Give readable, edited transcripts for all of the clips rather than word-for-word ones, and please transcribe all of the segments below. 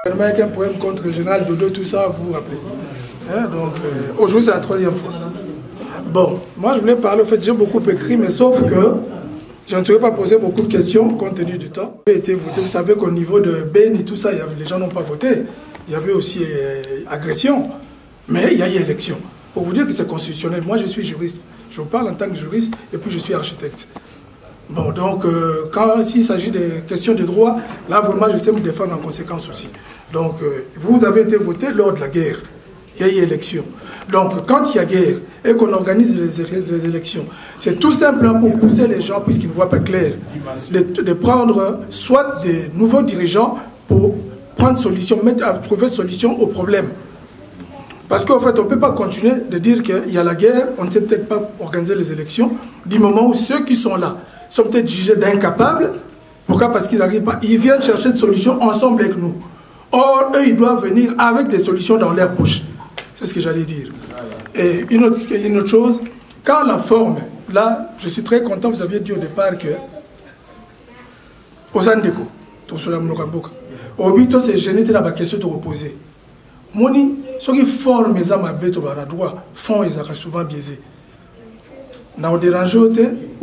Avec un problème contre le général Dodo, tout ça, vous vous rappelez. Hein, donc, aujourd'hui, c'est la 3e fois. Bon, moi, je voulais parler, en fait, j'ai beaucoup écrit, mais sauf que je ne saurais pas poser beaucoup de questions compte tenu du temps. Été voté, vous savez qu'au niveau de Ben et tout ça, les gens n'ont pas voté. Il y avait aussi agression, mais il y a eu élection. Pour vous dire que c'est constitutionnel, moi, je suis juriste. Je vous parle en tant que juriste et puis je suis architecte. Bon, donc, s'il s'agit de questions de droit, là, vraiment, je sais me défendre en conséquence aussi. Donc, vous avez été voté lors de la guerre. Il y a eu élection. Donc, quand il y a guerre et qu'on organise les élections, c'est tout simplement pour pousser les gens, puisqu'ils ne voient pas clair, de prendre soit des nouveaux dirigeants pour prendre solution, trouver solution au problème. Parce qu'en fait, on ne peut pas continuer de dire qu'il y a la guerre, on ne sait peut-être pas organiser les élections, du moment où ceux qui sont là sont peut-être jugés d'incapables. Pourquoi? Parce qu'ils n'arrivent pas. Ils viennent chercher des solutions ensemble avec nous. Or, eux, ils doivent venir avec des solutions dans leur poche. C'est ce que j'allais dire. Et une autre chose, quand la forme, là, je suis très content, vous aviez dit au départ que aux Andeko, au but, c'est gêné de la question de reposer. Moni, ceux qui forment les âmes à bête au droit, font ils sont souvent biaisés. Na dérange au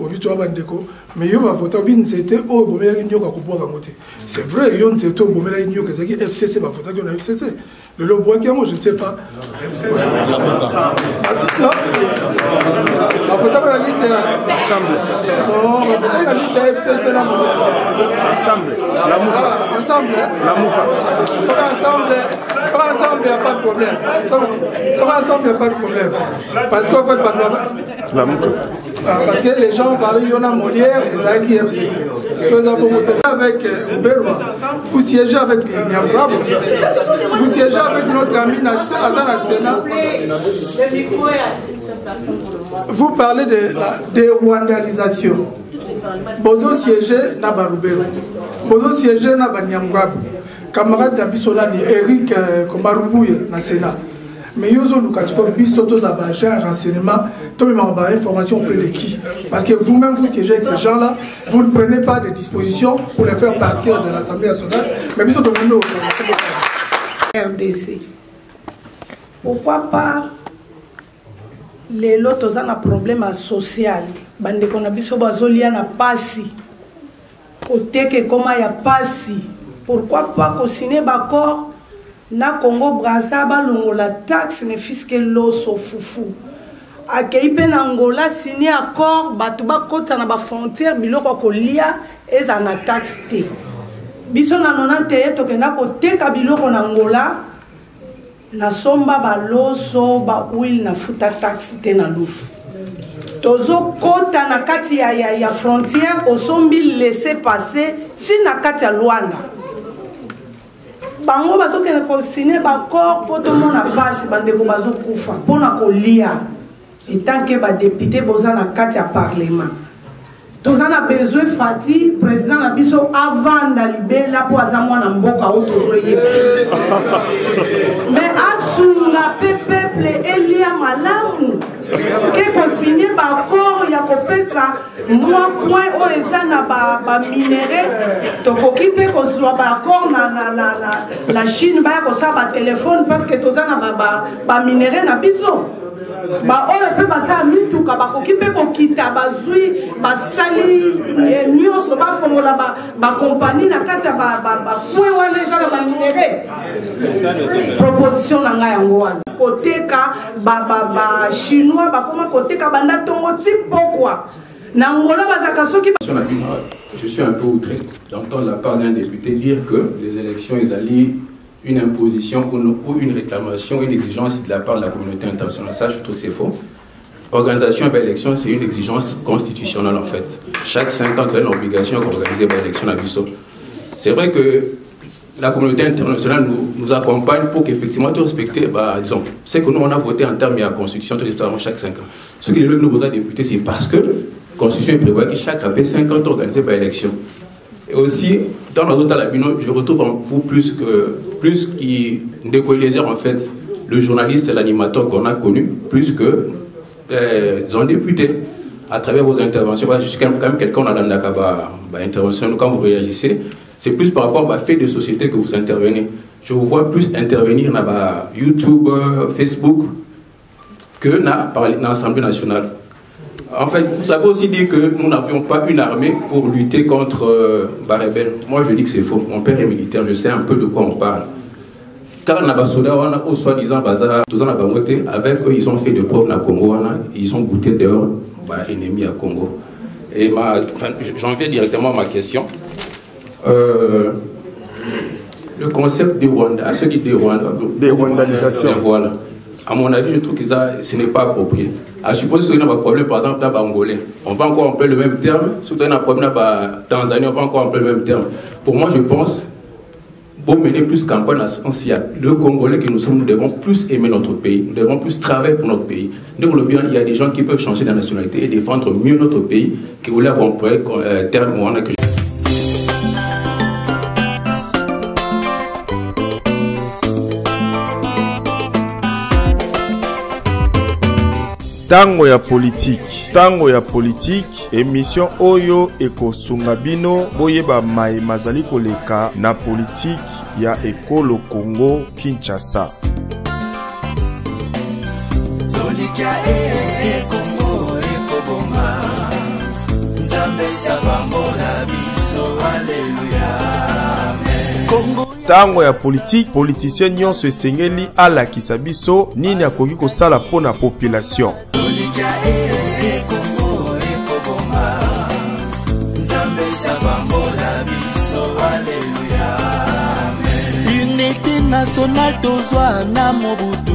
but Bandeko, mais yo va voter bien c'était au bomela inyo ka kuboa bangote. C'est vrai yo c'était au bomela inyo que c'est FCC va voter qu'on a FCC. Le lobo qui moi je ne sais pas. La voter la liste ensemble. Non, la voter la liste FCC là. Ensemble. La mouka. Ensemble. La mouka. Ensemble, il n'y a pas de problème. Ensemble, il n'y a pas de problème. Parce qu'en fait, la mouka. Parce que les gens parlaient, il y en a Molière, et Zaki FCC. Avec Ouberwa, vous siégez avec les Niambrab, vous siégez avec notre ami Azan Sénat. Vous parlez de la dérouandalisation. Bozo siégé na Barubero. Bozo siégé na Banyambrab. Camarade d'Abissolani, Eric Komarubouye, na Sénat. Mais Yozo Lukasko, Bissoto Zabajan, renseignement, tout le monde a information auprès de qui? Parce que vous-même, vous siégez avec ces gens-là, vous ne prenez pas de dispositions pour les faire partir de l'Assemblée nationale. Mais Bissoto Mundo, RDC. Pourquoi pas les lots ont un problème social? Bande qu'on a biso bazolia na pasi. Côté que comment il y a pasi. Pourquoi pas co-signer d'accord na Congo Brazza balongo la taxe ne fisque loso fufu. Akei pe na Angola signer accord batuba kota na ba frontière biloko kolia eza na taxe te. Biso na 90 to kenda ko teka biloko na Angola na somba ba loso ba huile na futa taxe te na lufu. Tozo kota na kati ya frontière osombi laisser passer ti na kati ya Luanda. Bango bazo kena ko signer d'accord pour tout le monde a passe bandeko bazo kufa pona ko lia et tant que ba député boza na kati ya parlement toza na besoin fati président na biso avant na libela po azamwa na mboka o tozo ye mais asunga peuple elia malamu que ko signer d'accord ya ko pesa moi point o ezana ba minéraux to ko kipe ko soit ba accord na la Chine ba ko sa ba téléphone parce que tozana ba minéraux na biso ba oyo pe ba sa mituka ba ko kipe ko kita ba zui ba sali nyonso ba fongola ba compagnie na kati ba point wana ezana ba minéraux proposition na nga yango wana côté ka ba chinois ba koma côté ka banda tongo ti pokwa. Je suis un peu outré d'entendre la part d'un député dire que les élections, ils allient une imposition ou une réclamation, une exigence de la part de la communauté internationale. Ça, je trouve que c'est faux. Organisation d'élection, c'est une exigence constitutionnelle en fait. Chaque 5 ans, vous avez l'obligation d'organiser l'élection à Bissau. C'est vrai que la communauté internationale nous accompagne pour qu'effectivement tout respecter, disons, c'est que nous on a voté en termes de la constitution tout chaque 5 ans. Ce qui est le nouveau député, c'est parce que la Constitution prévoit que chaque après 5 ans, organisé par élection. Et aussi, dans la route à la Bino, je retrouve en vous plus qui décoller en fait le journaliste et l'animateur qu'on a connu, plus que disons député. À travers vos interventions, je suis quand même quelqu'un dans la intervention, quand vous réagissez, c'est plus par rapport à fait de société que vous intervenez. je vous vois plus intervenir dans YouTube, Facebook, que dans l'Assemblée nationale. En fait, vous avez aussi dit que nous n'avions pas une armée pour lutter contre les rebelles. Moi, je dis que c'est faux. Mon père est militaire, je sais un peu de quoi on parle. Car on a au soi-disant bazar, avec eux, ils ont fait des preuves dans le Congo, ils ont goûté dehors, ennemis à Congo. Et j'en viens directement à ma question. Le concept de Rwanda, à ceux qui disent Rwanda, des rwandalisations. Voilà. À mon avis, je trouve que ce n'est pas approprié. À supposer qu'il y a un problème, par exemple, dans Angolais, on va encore employer le même terme. Surtout qu'il y a un problème dans Tanzanie, on va encore employer le même terme. Pour moi, je pense, pour mener plus campagne à ce sens-là, le Congolais que nous sommes, nous devons plus aimer notre pays, nous devons plus travailler pour notre pays. Donc, il y a des gens qui peuvent changer de nationalité et défendre mieux notre pays que vous l'avez employé terme que Tango ya politique, émission Oyo Eko Sungabino, Boyeba Mai Mazali Koleka, na politique ya Ekolo Congo, Kinshasa. Tango ya politique, politicien nyonso esengeli ala kisabiso, nini akoki kosala pona population. Unité nationale tozwa na Mobutu,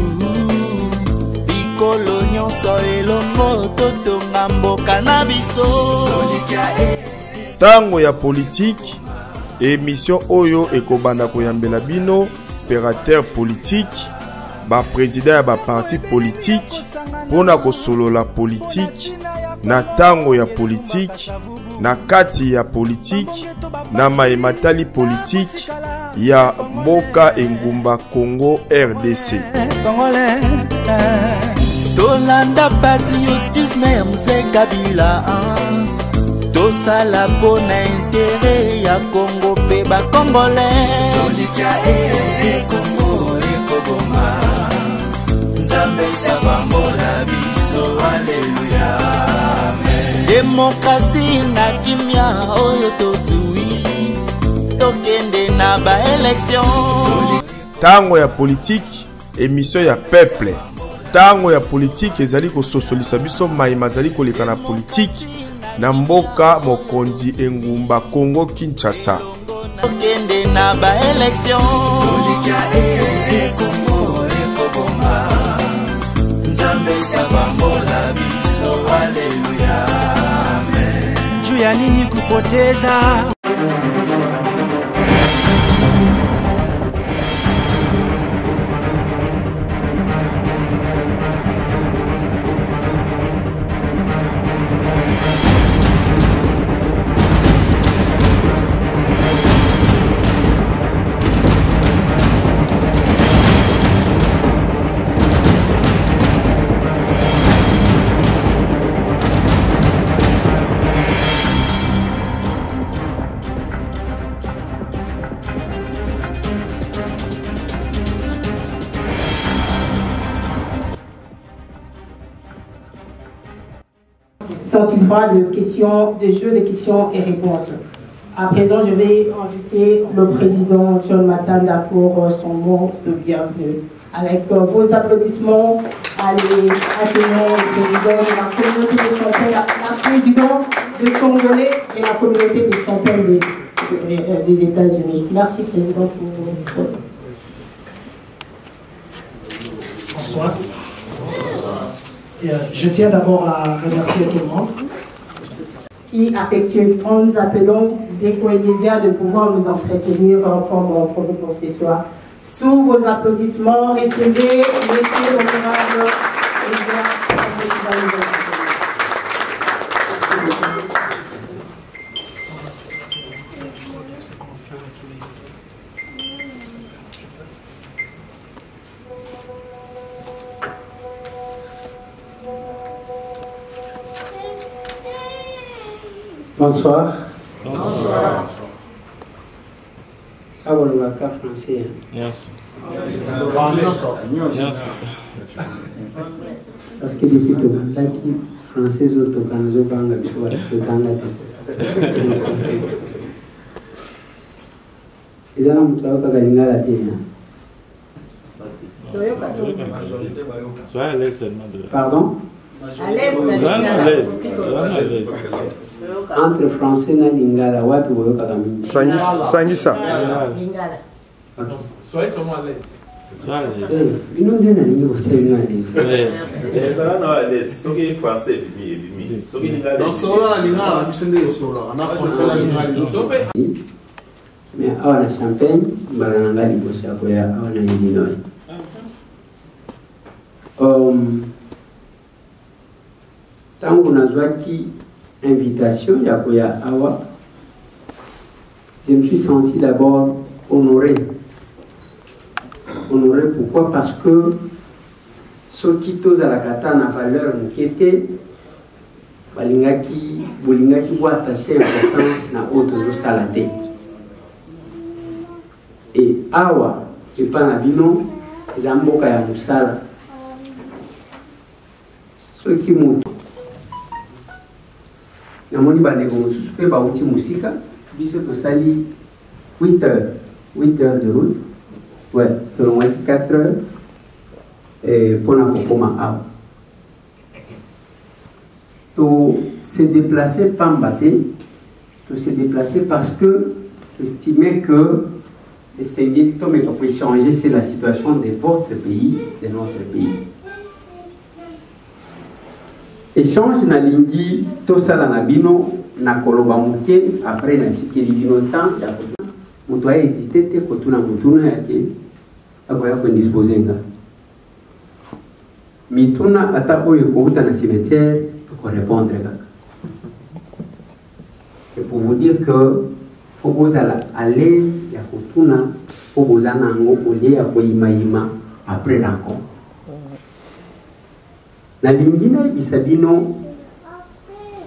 bikolo nyonso elongo totonga mboka na biso. Tango ya politique, émission Oyo ekobanda koyambela bino, opérateur politique, ba président ya ba parti politique, pona kosolola politique, na tango ya politique, na kati ya politique, na maematali politique ya mboka engumba Congo RDC. Tolanda patriotisme ya Mzee Kabila, tosala pona intérêt ya Congo pe ba Congolais. Congo ekoboma, Nzambe sabambola biso, alléluia. Démocratie na kimia oyo tosui, tokende na ba élection. Tango ya politique, émission ya peuple. Tango ya politique ezali ko sosolisa biso mai mazali koleka na politique na mboka mokonzi engumba Congo Kinshasa. Tokende na ba élection. Congo ekoboma, Nzambe sabambola biso, alléluia. Juu ya nini kupoteza? Ça suivra de questions, de jeux de questions et réponses. À présent, je vais inviter le président John Matanda pour son mot de bienvenue. Avec vos applaudissements, allez accueillir le président de la communauté des chanteurs, la présidente de Congolais et la communauté des chanteurs des États-Unis. Merci, président, pour Bonsoir. Je tiens d'abord à remercier tout le monde qui affectueusement nous appelons d'Ecoelésia de pouvoir nous entretenir comme pour ce soir. Sous vos applaudissements, recevez Monsieur l'honorable Bonsoir. Bonsoir. abolobaka français. Parce que depuis tokataki français ozotokana zobanga biso tokanga te eza na moto ayokaka lingala te. Pardon? Entre français na lingala wapi boyokaka mingi? Sangisa. Soyez seulement à l'aise. Bino nde na lingi kotia bino à l'aise. ezala na à l'aise soki français ebimi soki lingala dans solo na lingala biso nde solo na français na lingala mais awa na champagne mbala na nga liboso ya koya awa na Illinois. Tango nazwaki invitation ya koya awa, je me suis senti d'abord honoré. Honoré pourquoi? Parce que soki tozalaka ta na valeur mokete balingaki boattaché importance na oyo tozosala te. Et awa epa na bino eza mboka ya mosala. Soki moto namoni bandeko mosusu mpe bauti mosika biso tosali 8 heures de route, ouais, tolongwaki 4 heures mpona kokoma awa to se déplacer pamba te, to se déplacer parce que estimé que essayer de changer c'est la situation de votre pays, de notre pays. Échange na lingi to sala na bino na koloba muke après na tikeli bino temps ya kotuna mutu a hésité te kotuna mutuna yake akoya ko disposer nga mituna ata oyo kouta na cimetière ko répondre kaka. C'est pour vous dire que faut vous à l'aise ya kotuna faut vous anango olie ya ko imaima après l'encontre. Na lingina bisabino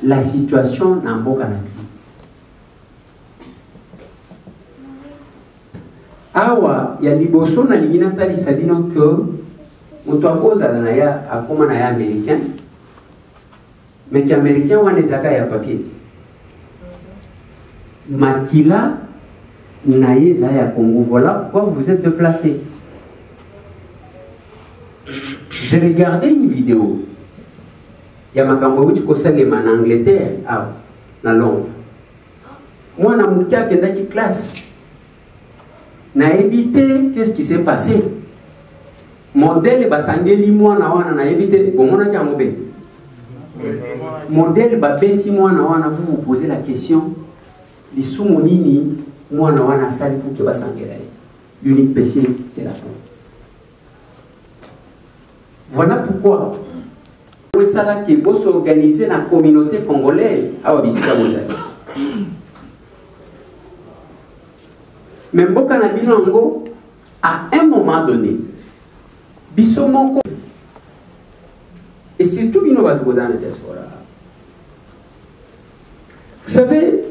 la situation na mboka na biso. Awa ya liboso na lingina tali sabino que moto akoza na ya akoma na ya américain mais américain wana ezaka ya papier makila na yeza ya Congo. Voilà pourquoi vous êtes déplacé. J'ai regardé une vidéo. Il y a ma en Angleterre, à Londres. Moi, je suis dans une classe. Na évité, qu'est-ce qui s'est passé? Modèle basangeli moi na évité. Bon, on a déjà un bête. Modèle babeti moi na vous vous posez la question. Les sous-monini moi na salle pour que basangela. L'unique péché, c'est la faute. Voilà pourquoi vous savez que vous s'organisez dans la communauté congolaise à Wabisika Bozali. Mais Mboka Binango, à un moment donné, Bissomoko, et surtout Binoba dans la diaspora. Vous savez,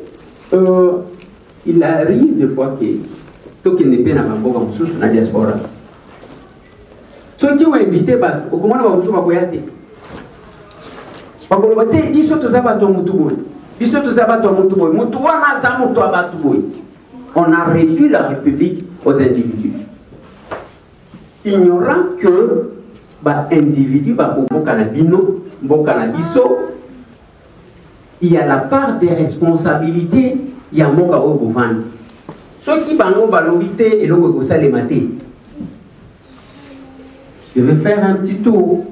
il arrive des fois que tout qui n'est pas dans la diaspora. Ceux qui ont invité, comment on va vous dire? On a réduit la République aux individus. Ignorant que individu, il y a la part des responsabilités, il y a Moka Obovan. Ceux qui ont balobité et l'eau les mater. Je vais faire un petit tour.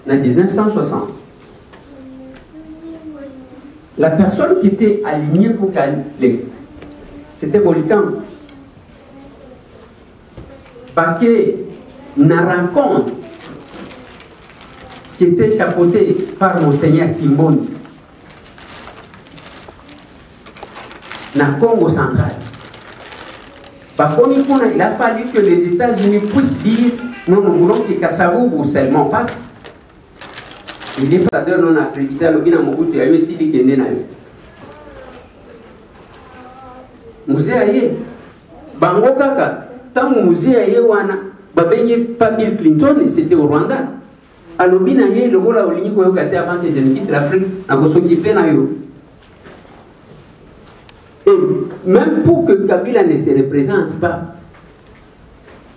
En 1960, la personne qui était alignée pour Calais, c'était Bolican. Parce que la rencontre qui était chapeautée par Monseigneur Kimboni, dans le Congo central, il a fallu que les États-Unis puissent dire nous voulons que Kassavou seulement passe. Il est pas non accrédité à l'Obina Mobutu, il y a eu aussi des Kenya. musée aye bango kaka tant musée aye wana babengi pas Bill Clinton, c'était au Rwanda. Alors bien aye le gola olingi ko yoka avant que je ne quitte l'Afrique na ko s'occuper na yo. Et même pour que Kabila ne se représente pas,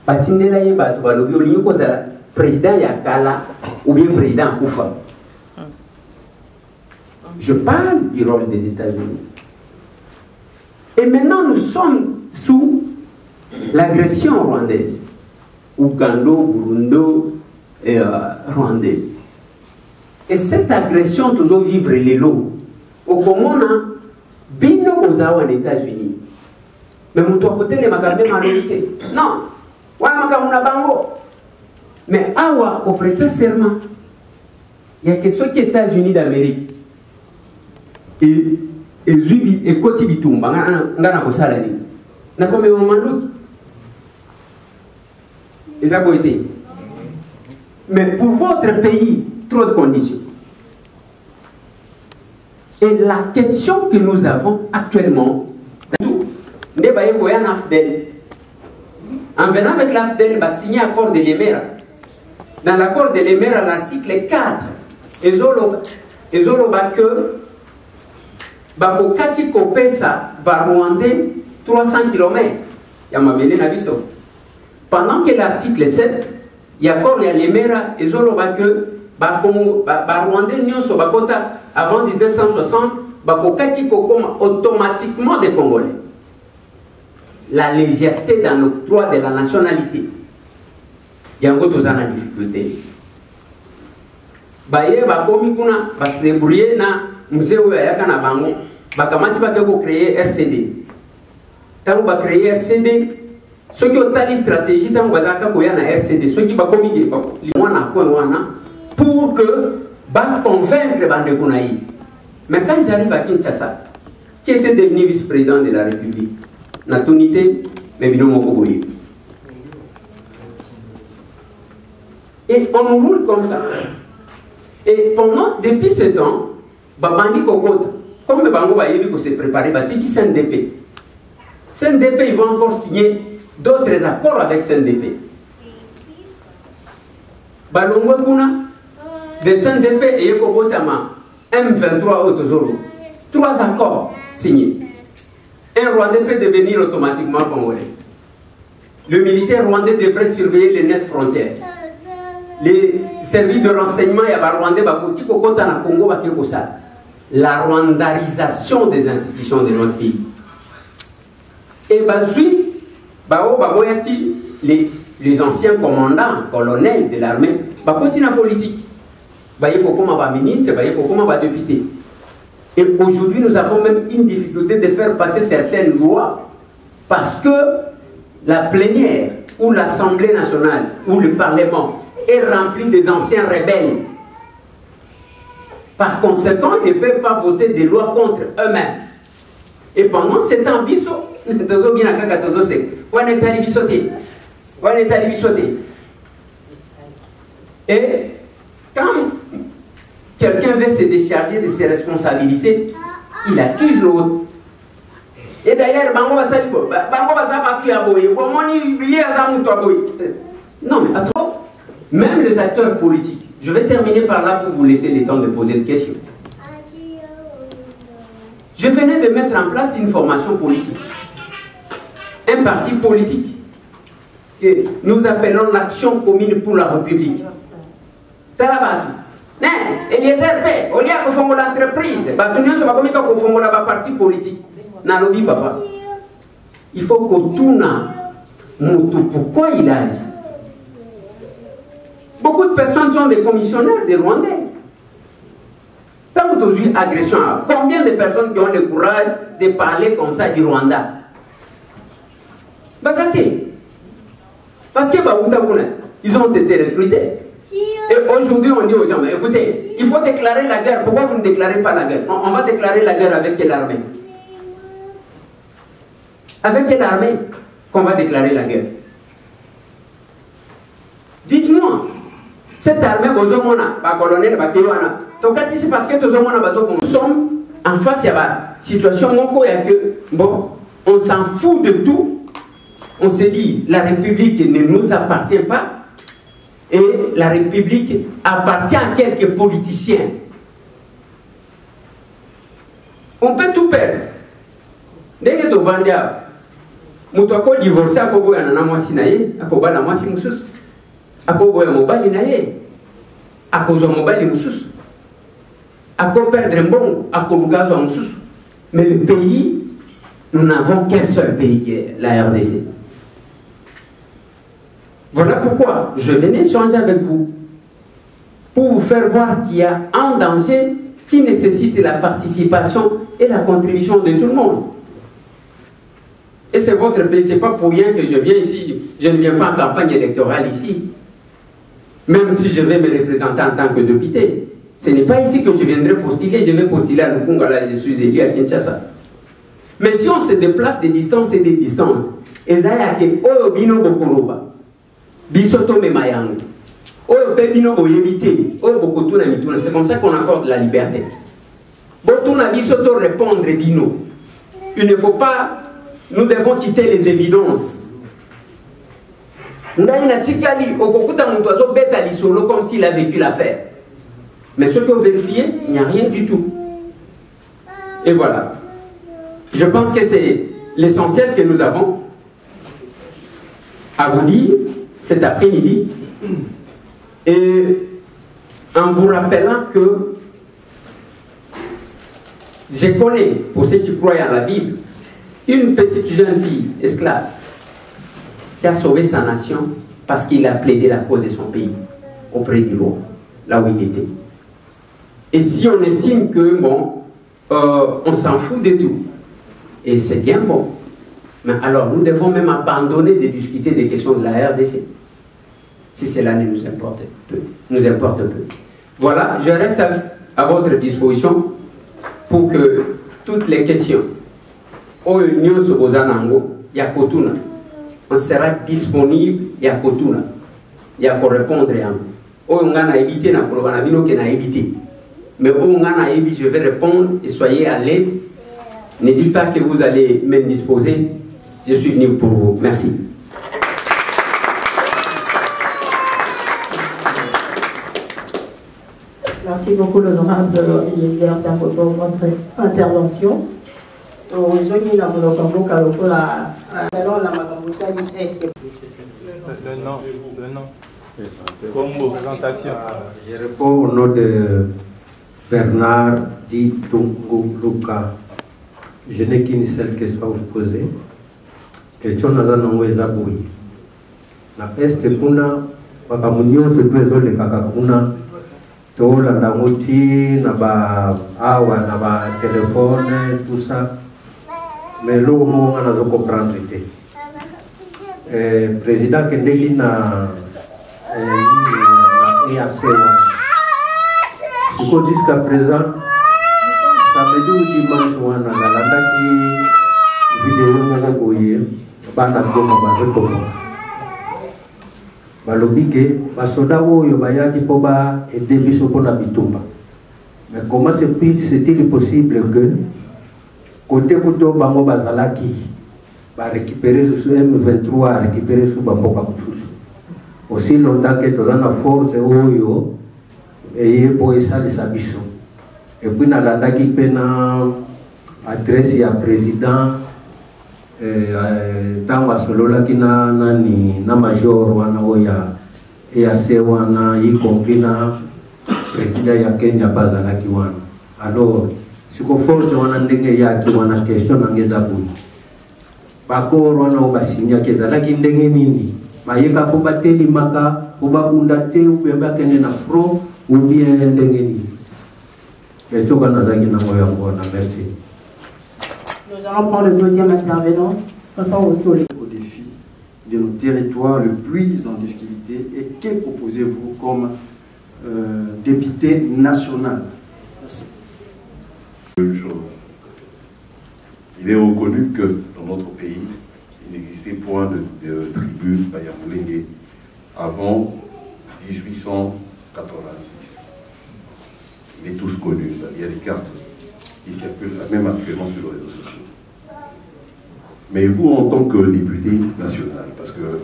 batindela ye bato balobi olingi ko za président ya kala ou bien président Koufa. Je parle du rôle des États-Unis. Et maintenant, nous sommes sous l'agression rwandaise. Ougando, Burundo et rwandaise. Et cette agression, toujours vivre les lots. Au Comona, bino aux États-Unis. Mais mon côté, les macarons malhonnêteté. Non. Voilà macarons bango. Mais awa, au prêter serment, il y a que ceux qui sont États-Unis d'Amérique. Et Koti Bitumba, ngana ko salari. Na comme Mamanouki. Et ça a été. Mais pour votre pays, trop de conditions. Et la question que nous avons actuellement, en venant avec l'AFDEL, il va signer l'accord de l'Emera. Dans l'accord de l'Emera, l'article 4, ils ont que Bakokati Kopesa va Rwandais 300 km. Pendant que l'article 7, il y a encore l'Emera, ils ont que Rwandais Nyonso Bakota avant 1960, Bakokati Kokoma automatiquement des Congolais. La légèreté dans l'octroi de la nationalité. Il y a encore tous en difficulté. Baye bakomi kuna basebrouiller na musée ya na bango bakamati bakako créer RCD. Tant ba créer RCD, ceux qui ont tali stratégie tant bazaka koya na RCD, ceux qui bakomi limwana ko wana pour que ba convaincre bande kunaï. Mais quand ils arrivent à Kinshasa, qui était devenu vice-président de la République, na tonité mais bino moko boye. Et on nous roule comme ça. Et pendant, depuis ce temps, Babandi Kokota, comme le Bango Bayebi s'est préparé, Batiki CNDP. CNDP, ils vont encore signer d'autres accords avec CNDP. Balongo Kuna, de CNDP et Yekobotama, M23 Otozoro. 3 accords signés. Un Rwandais peut devenir automatiquement congolais. Le militaire rwandais devrait surveiller les nettes frontières. Les services de renseignement et Rwandais Congo. La rwandarisation des institutions de notre pays. Et les anciens commandants, colonels de l'armée, continuent la politique. Ministre, député. Et aujourd'hui, nous avons même une difficulté de faire passer certaines lois parce que la plénière ou l'Assemblée nationale ou le Parlement est rempli des anciens rebelles. Par conséquent, ils ne peuvent pas voter des lois contre eux-mêmes. Et pendant ce temps, et quand quelqu'un veut se décharger de ses responsabilités, il accuse l'autre. Et d'ailleurs, non, mais attends, même les acteurs politiques, je vais terminer par là pour vous laisser le temps de poser des questions. Je venais de mettre en place une formation politique, un parti politique que nous appelons l'Action commune pour la République. Talabatu. Et les RP, au lieu de faire l'entreprise, le parti politique. Nalobi papa. Il faut que tout pourquoi il agit. Beaucoup de personnes sont des commissionnaires des Rwandais. Tant que tu as une agression, combien de personnes qui ont le courage de parler comme ça du Rwanda? Parce que ils ont été recrutés. Et aujourd'hui, on dit aux gens, mais écoutez, il faut déclarer la guerre. Pourquoi vous ne déclarez pas la guerre? On va déclarer la guerre avec quelle armée? Avec quelle armée qu'on va déclarer la guerre? Dites-moi, cette armée, colonel, c'est parce que nous sommes en face de la situation. Bon, On s'en fout de tout. On s'est dit, la République ne nous appartient pas et la République appartient à quelques politiciens. On peut tout perdre. Dès que tu vends, mutu ako divorce akoboya na mwasi na ye, akobala mwasi mususu. Akoboya mobali na ye, akozwa mobali mususu. Ako perdre mbongo, akolugazwa mususu. Mais le pays, nous n'avons qu'un seul pays qui est la RDC. Voilà pourquoi je venais échanger avec vous pour vous faire voir qu'il y a un danger qui nécessite la participation et la contribution de tout le monde. Et c'est votre pays, ce n'est pas pour rien que je viens ici. Je ne viens pas en campagne électorale ici. Même si je vais me représenter en tant que député. Ce n'est pas ici que je viendrai postuler. Je vais postuler à Lukunga, là, je suis élu à Kinshasa. Mais si on se déplace des distances et des distances, c'est comme ça qu'on accorde la liberté. Il ne faut pas, nous devons quitter les évidences. Comme s'il a vécu l'affaire. Mais ce que vous vérifiez, il n'y a rien du tout. Et voilà. Je pense que c'est l'essentiel que nous avons à vous dire cet après-midi. Et en vous rappelant que je connais, pour ceux qui croient à la Bible, une petite jeune fille esclave qui a sauvé sa nation parce qu'il a plaidé la cause de son pays auprès du roi, là où il était. Et si on estime que, bon, on s'en fout de tout, et c'est bien bon, mais alors nous devons même abandonner de discuter des questions de la RDC, si cela ne nous importe peu. Voilà, je reste à votre disposition pour que toutes les questions, on sera disponible et à Kotuna. Il y a pour répondre à on a évité, mais je vais répondre et soyez à l'aise. Ne dites pas que vous allez m'indisposer. Je suis venu pour vous. Merci. Merci beaucoup, l'honorable Eliezer Dafoto, pour votre intervention. Je réponds au nom de Bernard Di Tungu Luka. Je n'ai qu'une seule question à vous poser. Question nazanongo ezaboyi. Na est kuna bakamunyo se twezo le kakakuna to landa ngoti na ba awa na ba téléphone tout ça. Mais là où on a comprendre président Kendeki na EAC. Jusqu'à présent, samedi ou dimanche, on a la vidéo bana goma bazotoma. Balobike basoda oyo bayaki po ba aider biso pona bitumba. Mais comment c'est-il possible que côté kuto bango bazalaki ba récupérer le M23 a récupérer sous bamboka mususu. Aussi longtemps que tozana force oyo et pour ça les biso. Et puis nalandaki pena adresse ya président tanga sololaki na nani na major wana oya EAC wana y compris na président ya Kenya bazalaki wana. Alors siko force wana ndenge yaki wana question ngeza buni bakoro wana obasinya kezalaki ndenge nini bayeka po bateli maka po babunda te ou bien bakende na front ou bien ndenge nini. Question kana zaki na moyo wangu na merci. Nous allons prendre le deuxième intervenant. Au défi de nos territoires le plus en difficulté, et que proposez-vous comme député national? Merci. Une chose. Il est reconnu que dans notre pays, il n'existait point de tribune à Yamoulenge avant 1886. Il est tous connu, il y a des cartes qui circulent même actuellement sur les réseaux sociaux. Mais vous, en tant que député national, parce que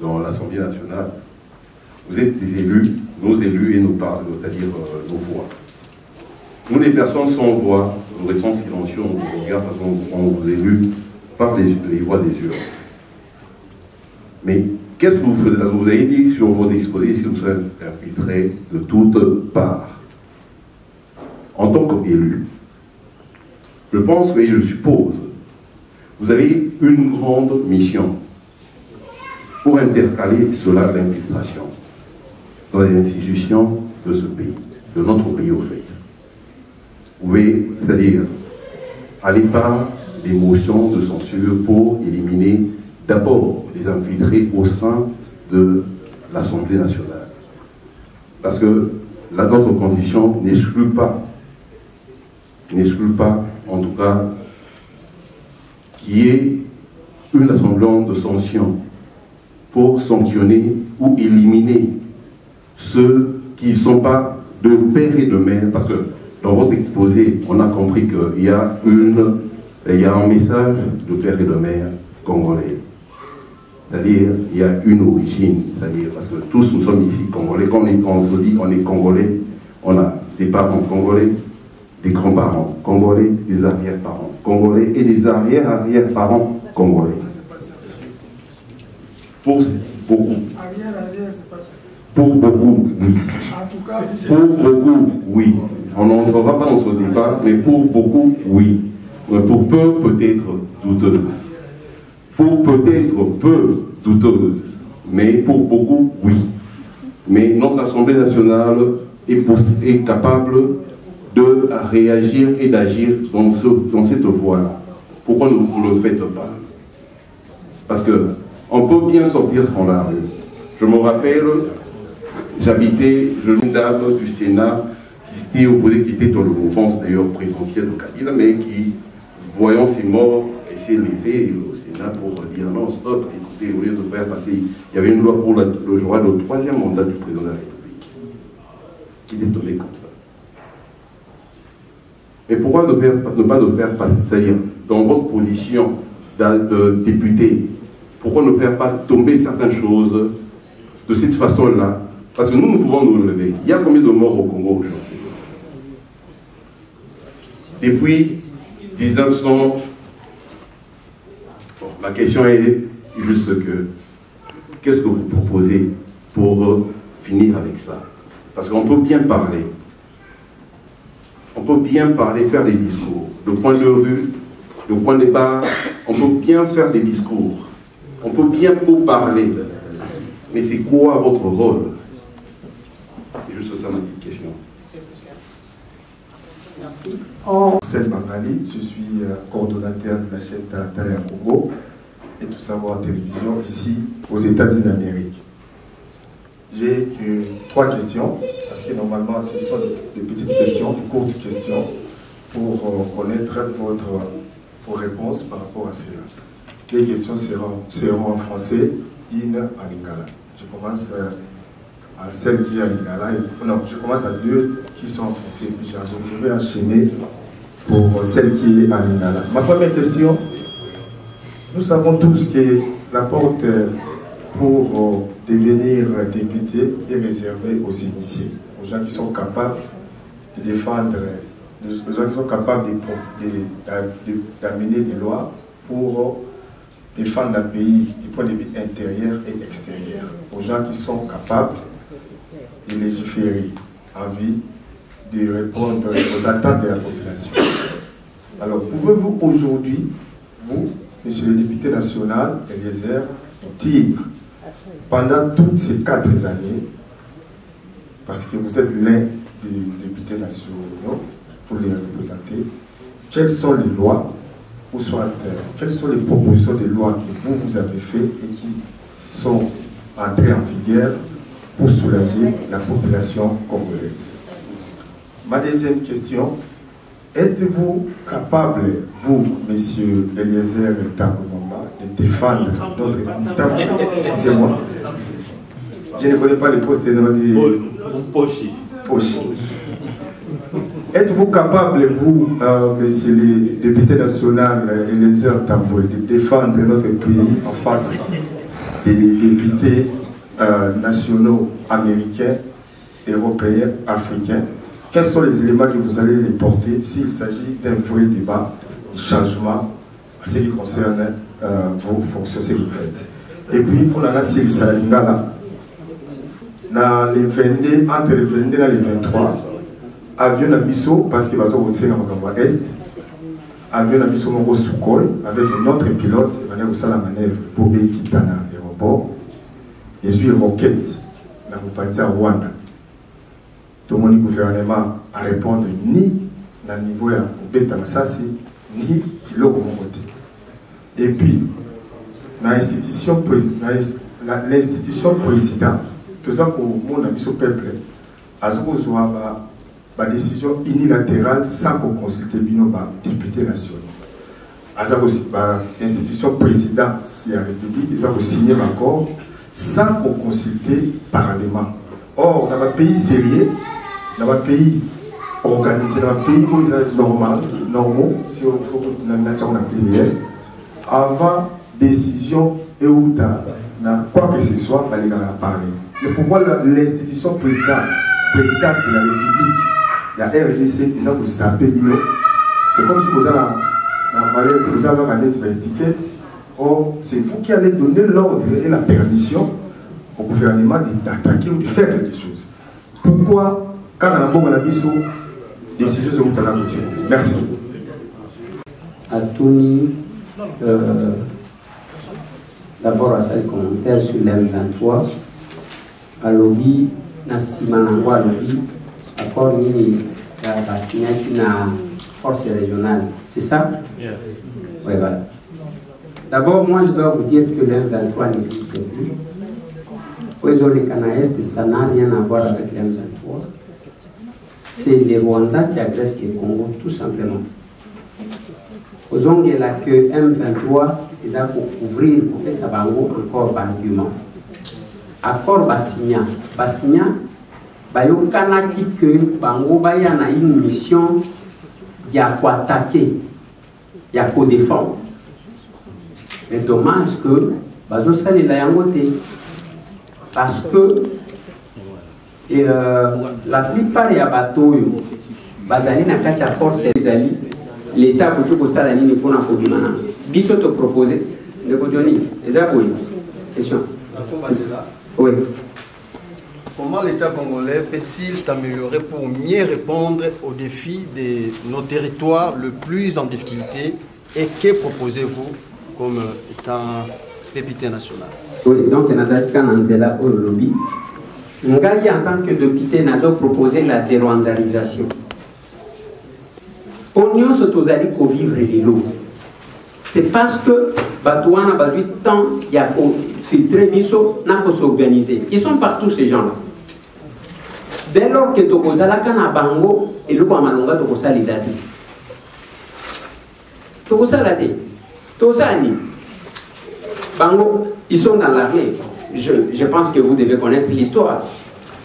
dans l'Assemblée nationale, vous êtes des élus, nos élus et nos parts, c'est-à-dire nos voix. Nous, les personnes sans voix, nous restons silencieux, on vous regarde parce qu'on vous élu par les voix des urnes. Mais qu'est-ce que vous faites là? Vous avez dit sur votre exposé, si vous serez infiltré de toutes parts. En tant qu'élu, je pense et je suppose, vous avez une grande mission pour intercaler cela, l'infiltration, dans les institutions de ce pays, de notre pays au fait. Vous pouvez, c'est-à-dire, aller par des motions de censure pour éliminer d'abord les infiltrés au sein de l'Assemblée nationale. Parce que notre constitution n'exclut pas, en tout cas, qu'il y ait une assemblée de sanctions pour sanctionner ou éliminer ceux qui ne sont pas de père et de mère, parce que dans votre exposé, on a compris qu'il y a un message de père et de mère congolais. C'est-à-dire, il y a une origine, c'est-à-dire, parce que tous nous sommes ici congolais. Quand on se dit qu'on est congolais, on a des parents congolais, des grands-parents congolais, des arrière-parents congolais et des arrière-arrière-parents congolais. Pour beaucoup. Pour beaucoup, oui. Pour beaucoup, oui. On n'entrera pas dans ce débat, mais pour beaucoup, oui. Pour peu, peut-être douteuse. Pour peut-être peu douteuse. Mais pour beaucoup, oui. Mais notre Assemblée nationale est capable de réagir et d'agir dans cette voie-là. Pourquoi ne le faites pas? Parce qu'on peut bien sortir dans la rue. Je me rappelle, j'habitais, une dame du Sénat qui s'était opposée, qui était dans le mouvement d'ailleurs présidentiel de Kabila, mais qui, voyant ses morts, s'est levée au Sénat pour dire non, stop, écoutez, au lieu de faire passer, il y avait une loi pour le 3e mandat du président de la République, qui est tombé comme ça. Mais pourquoi ne pas le faire passer, c'est-à-dire dans votre position de député, pourquoi ne faire pas tomber certaines choses de cette façon-là? Parce que nous pouvons nous lever. Il y a combien de morts au Congo aujourd'hui? Depuis 1900, bon, ma question est juste qu'est-ce que vous proposez pour finir avec ça? Parce qu'on peut bien parler. On peut bien parler, faire des discours. Le coin de rue, le coin des bars, on peut bien faire des discours. On peut bien parler. Mais c'est quoi votre rôle? C'est juste ça ma petite question. Merci. Marcel Bangali, je suis coordonnateur de la chaîne Talatala Congo et Tout Savoir Télévision ici aux États-Unis d'Amérique. J'ai 3 questions, parce que normalement ce sont des petites questions, des courtes questions, pour connaître vos réponses par rapport à cela. Les questions seront en français, une en lingala. Je commence à celle qui est en lingala, non, je commence à 2 qui sont en français, puis je vais enchaîner pour celle qui est en lingala. Ma première question, nous savons tous que la porte pour devenir député est réservée aux initiés, aux gens qui sont capables de défendre, aux gens qui sont capables d'amener des lois pour défendre le pays du point de vue intérieur et extérieur, aux gens qui sont capables de légiférer en vue de répondre aux attentes de la population. Alors, pouvez-vous aujourd'hui, vous, monsieur le député national, Eliezer, dire, pendant toutes ces 4 années, parce que vous êtes l'un des députés nationaux, pour les représenter, quelles sont les lois, ou soit quelles sont les propositions de loi que vous avez faites et qui sont entrées en vigueur pour soulager la population congolaise. Ma deuxième question, êtes-vous capable, vous, monsieur Eliezer Tambomamba, de défendre notre... Excusez-moi. Je ne connais pas les postes de Pochi. êtes-vous capable, vous, messieurs les députés nationaux et les heures tambours, de défendre notre pays en face des députés nationaux américains, européens, africains? Quels sont les éléments que vous allez les porter s'il s'agit d'un vrai débat, de changement en ce qui concerne vos fonctions, ce que vous faites? Et puis, pour la nation, entre les 22 et les 23, avion Nabiso, parce qu'il va tout retirer dans Est, avion Nabiso Mongo Sukhoi, avec un autre pilote, il va faire la manœuvre pour quitter l'aéroport. Et puis, roquette, dans le parti à Rwanda. Tout le gouvernement à répondre ni dans le niveau de Beta Massasi, ni de l'autre côté. Et puis, l'institution président, tout ça pour mon ami au peuple, a une décision unilatérale sans qu'on consulte les députés nationaux. L'institution président, si la République, ils ont signé l'accord sans qu'on consulte le Parlement. Or, dans un pays sérieux, dans un pays organisé, dans un pays normaux, si on faut avant décision et où quoi que ce soit, les gars en parler. Mais pourquoi l'institution présidence de la République, la RDC, ils ont zappé Bino? C'est comme si vous avez un étiquette. Or, c'est vous qui allez donner l'ordre et la permission au gouvernement d'attaquer ou de faire quelque chose. Pourquoi, quand on a un bon décision de l'État? Merci. Atouni, d'abord à saluer commentaire sur l'M23. À l'objet, Nassimanangwa, l'objet, accord mini, la signature na force régionale. C'est ça? Yeah. Oui, voilà. D'abord, moi, je dois vous dire que l'M23 n'existe plus. Les Canaïstes, ça n'a rien à voir avec l'M23. C'est les Rwandais qui agressent le Congo, tout simplement. Aux ongles là que M23, ils ont pour couvrir, pour faire ça encore d'argument. Accord Bassigna. Bassigna, bayo kanaki que Bango Baya a une mission, il y a quoi attaquer, il y a quoi défendre. Mais dommage que Bazo Sali l'a yangoté. Parce que la plupart des bateaux, Bazali n'a qu'à force l'État pour tout ça la ligne pour la Kodimana. Bissot te proposer de Kodoni. Les abouilles. Question. Oui. Comment l'État congolais peut-il s'améliorer pour mieux répondre aux défis de nos territoires le plus en difficulté et que proposez-vous comme étant député national? Oui, donc Nazaki Kananzela pour le lobby. Ngaï en tant que député n'a proposé la dérwandarisation. Oignon s'autozali pour vivre les lots. C'est parce que Batouana a besoin de temps, il y a filtré Miso, n'a pas s'organiser. Ils sont partout ces gens-là. Dès lors que Tokozala Kana Bango et le Kwamalonga Tokosa les a dit. Tokosa l'a dit. Tokosa ni. Bango, ils sont dans l'armée. Je pense que vous devez connaître l'histoire.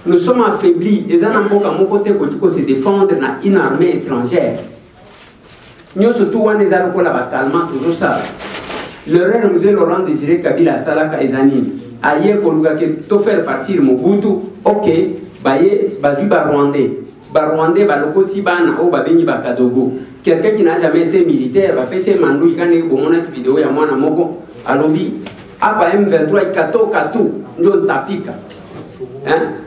Nous sommes affaiblis. Les Anamboka, mon côté, Kotiko se défendre dans une armée étrangère. Nous surtout, on est allés pour la bataille, toujours ça. Le rêve nous est Laurent Désiré Kabila Salaka Ezani. Aïe, pour nous faire partir Mobutu, ok, baye, bazu Barwandais. Barwandais, balokoti bana, o babeni bakadogo. Quelqu'un qui n'a jamais été militaire, va faire ses mandou, il y a une vidéo, il y a moi, Mogo, à l'objet. Apa M23 kato kato ndio tapika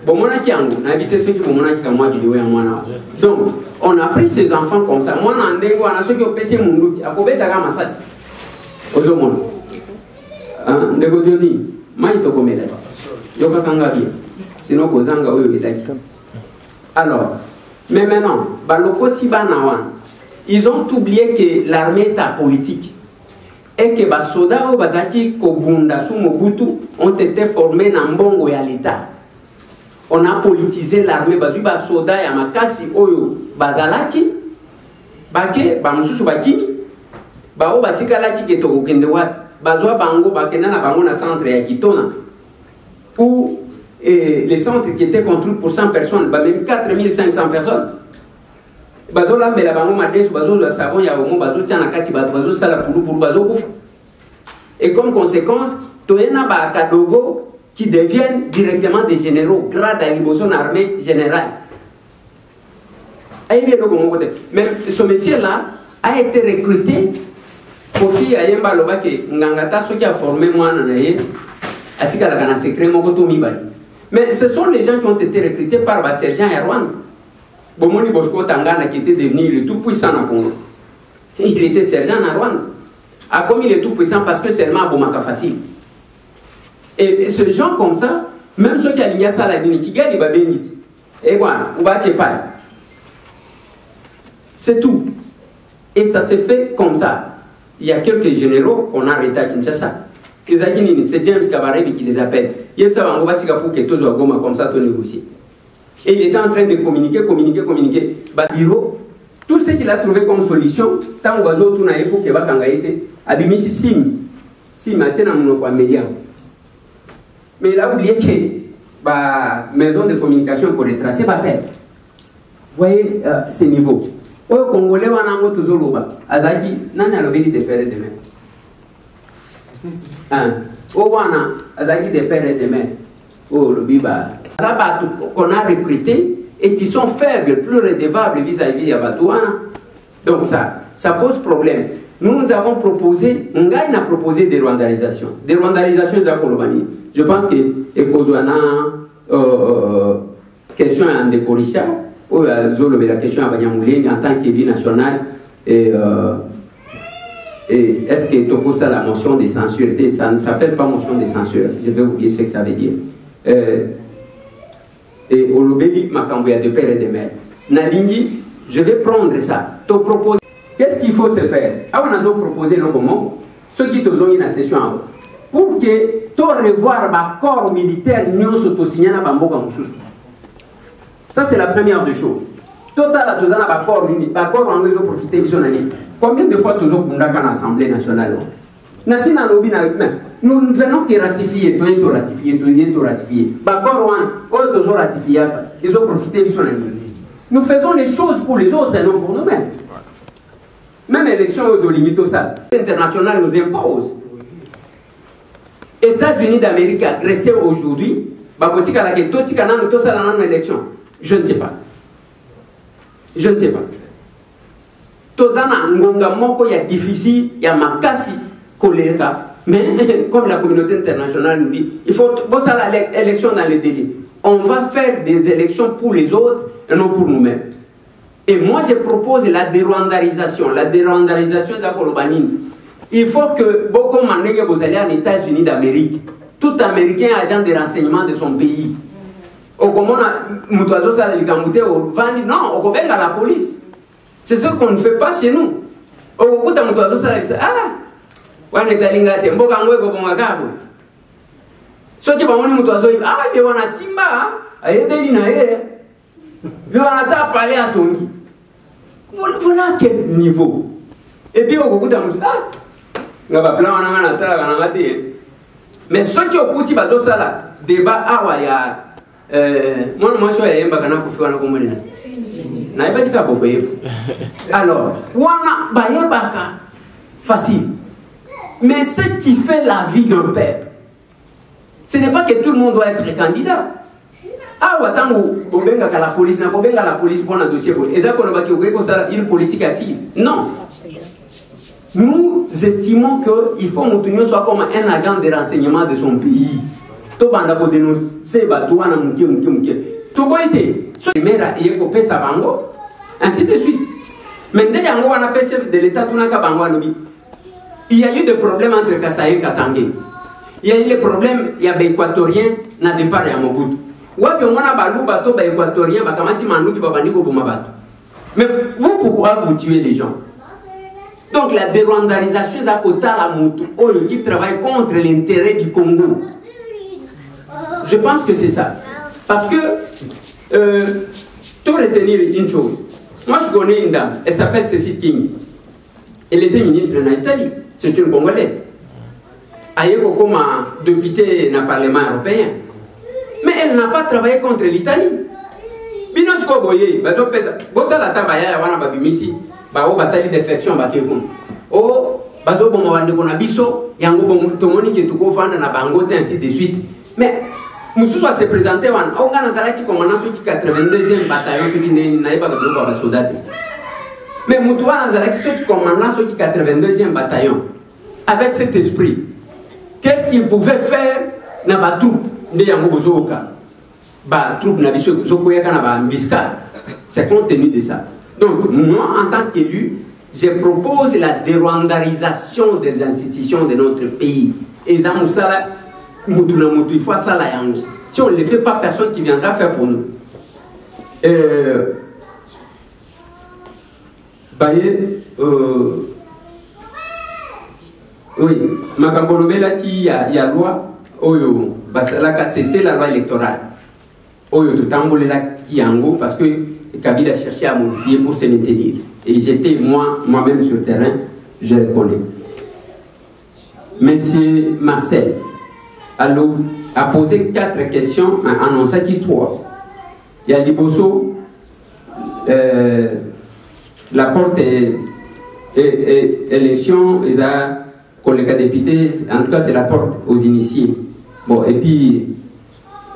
bomona kiangu na invité ceux qui bomona ki kama vidéo ya mwana. Donc on a pris ces enfants comme ça mwana ndengo ana ceux qui ont pêché munduki akobeta kama masasi ozomona ndego joni mai to komela yoka kanga bien sinon kozanga oyo belaki. Alors mais maintenant balokoti bana wan ils ont oublié que l'armée est apolitique. Et que les soldats qui ont été formés dans Mbongo et à l'État. On a politisé l'armée. Les soldats et Makasi, Oyo, Bazalaki, Bake, Bamususu Bakimi, Bao Batikalaki qui est au Kendewat, Bazoa Bango, Bakena Bango na centre à Kitona, où les centres qui étaient construits pour 100 personnes, même 4500 personnes. bazo lambela bango madesu bazo za savon ya omo bazo tia na kati bazo sala pulu bazo kufa. Et comme conséquence toyena ba kadogo qui deviennent directement des généraux grade à l'imposition armée générale. Mais ce monsieur-là a été recruté pour faire un baloba que Ngangata qui a formé moi atika la secret mokoto mibali. Mais ce sont les gens qui ont été recrutés par le sergent Erwan. Bomoni Bosco Tangana qui était devenu le tout puissant en Congo. Il était sergent à Rwanda. Ah, comme il est tout puissant parce que seulement à Bomaka facile. Et ce genre comme ça, même ceux qui alignent ça à la ligne, qui gagnent, ils vont bénir. Et voilà, on va pas. C'est tout. Et ça s'est fait comme ça. Il y a quelques généraux qu'on a arrêtés à Kinshasa. C'est James Kabarebe qui les appelle. Il y a un pour que tous Goma comme ça, tout négocier. Et il était en train de communiquer. Tout ce qu'il a trouvé comme solution, tant que vous avez tout pour que vous ayez abimisi sim matin à média. Mais il a oublié que la maison de communication pour retracer va faire. Vous voyez ce niveau. Au Congolais, on a un toujours là. Azaki, n'a pas l'obéi de faire demain. Au Wana, Azaki de faire demain. Oh, le biba. Là-bas, qu'on a recruté et qui sont faibles, plus redevables vis-à-vis de Batouana. Donc ça pose problème. Nous avons proposé, Ngaï a proposé des rwandalisations. Des rwandalisations à Kolobani. Je pense que Ekozouana, question à Ndekorisha, ou à Zolo, la question à Banyamouling en tant qu'élu national. Et est-ce que Toko ça la motion de censure? Ça ne s'appelle pas motion de censure. Je vais oublier ce que ça veut dire. Et au Lobeli, Makambouya de père et de mère. Nalingi, je vais prendre ça. Te proposer. Qu'est-ce qu'il faut se faire? On a proposé le comment? Ceux qui te ont une session pour que tu revoir le corps militaire, nous s'auto-signer à Bamboka Moussous. Ça, c'est la première des choses. Total, tu as un corps militaire, corps en réseau profiter de son année. Combien de fois tu as eu l'Assemblée nationale? Nous ne venons que ratifier, tu as ratifié. Ils ont profité de son année. Nous faisons les choses pour les autres et non pour nous-mêmes. Même l'élection de l'Initosal internationale nous impose. États-Unis d'Amérique agressés aujourd'hui, je ne sais pas. Je ne sais pas. Tozana ngonga moko ya difficile, ya makasi koleka. Mais comme la communauté internationale nous dit, il faut bosser l'élection dans les délais. On va faire des élections pour les autres et non pour nous-mêmes. Et moi, je propose la dérwandalisation. La dérwandalisation, c'est il faut que beaucoup de vous allez aux États-Unis d'Amérique. Tout Américain agent de renseignement de son pays. Au comment non, au à la police. C'est ce qu'on ne fait pas chez nous. Au bout de on est à l'ingate, mboka ngweko bongakabu. Soki bamoni mutu azoyi, vye wana timba, ayebeli na ye. Vye wana ta parler à Tongi. Voilà quel niveau. Et puis au bout d'un moment, ngaba plan wana na tala kana ngate. Mais soki okuti bazo sala débat awa ya moi je vais yemba kana kufi wana komolena. Na iba tika boko yepo. Alors, wana bayebaka facile. Mais ce qui fait la vie d'un peuple, ce n'est pas que tout le monde doit être candidat. Ah, attends, la police, la police pour un dossier. Et ça, une politique active. Non. Nous estimons qu'il faut que nous soit comme un agent de renseignement de son pays. Tout le monde dénoncer, ainsi de suite. Mais dès qu'on a appelé chef de l'État, il y a eu des problèmes entre Kasaï et Katangé. Il y a eu des problèmes, il y a des Équatoriens qui n'ont pas de Mobutu. Mais vous, pourquoi vous tuez les gens? Donc la dérwandalisation, c'est à côté la moto qui travaille contre l'intérêt du Congo. Je pense que c'est ça. Parce que, tout retenir une chose. Moi, je connais une dame, elle s'appelle Cécile King. Elle était ministre en Italie. C'est une Congolaise. Elle est comme députée dans le Parlement européen. Mais elle n'a pas travaillé contre l'Italie. bino siko boye bazo pesa bota la tabaya ya wana babimisi ba o basali défection ba ke kun o bazo bon wande kona biso yango bon tomoni ke tuko fanda na bango te ainsi de suite mais mususu a se présenter wan o ngana sala ki commandant so ki 82e bataillon so ki na yeba ka ba soldats mais mutu wana sala ki so ki commandant so ki 82e bataillon avec cet esprit qu'est-ce qu'il pouvait faire na ba troupe de yango bozoka ba troupe na biso zokoya kana ba mbiska c'est compte tenu de ça donc moi en tant qu'élu je propose la dérwandarisation des institutions de notre pays et ça musala mutu na mutu il faut ça la yango si on ne le fait pas personne qui viendra faire pour nous oui makambo lobela ti ya loi oyo basalaka c'était la loi électorale oyo totambolela ki yango parce que Kabila cherchait à modifier pour se maintenir et j'étais moi-même sur le terrain, je le connais. Monsieur Marcel a posé 4 questions en annonçant qu'il 3. Il y a Liboso, la porte élection, ils ont collègue député, en tout cas c'est la porte aux initiés. Bon, et puis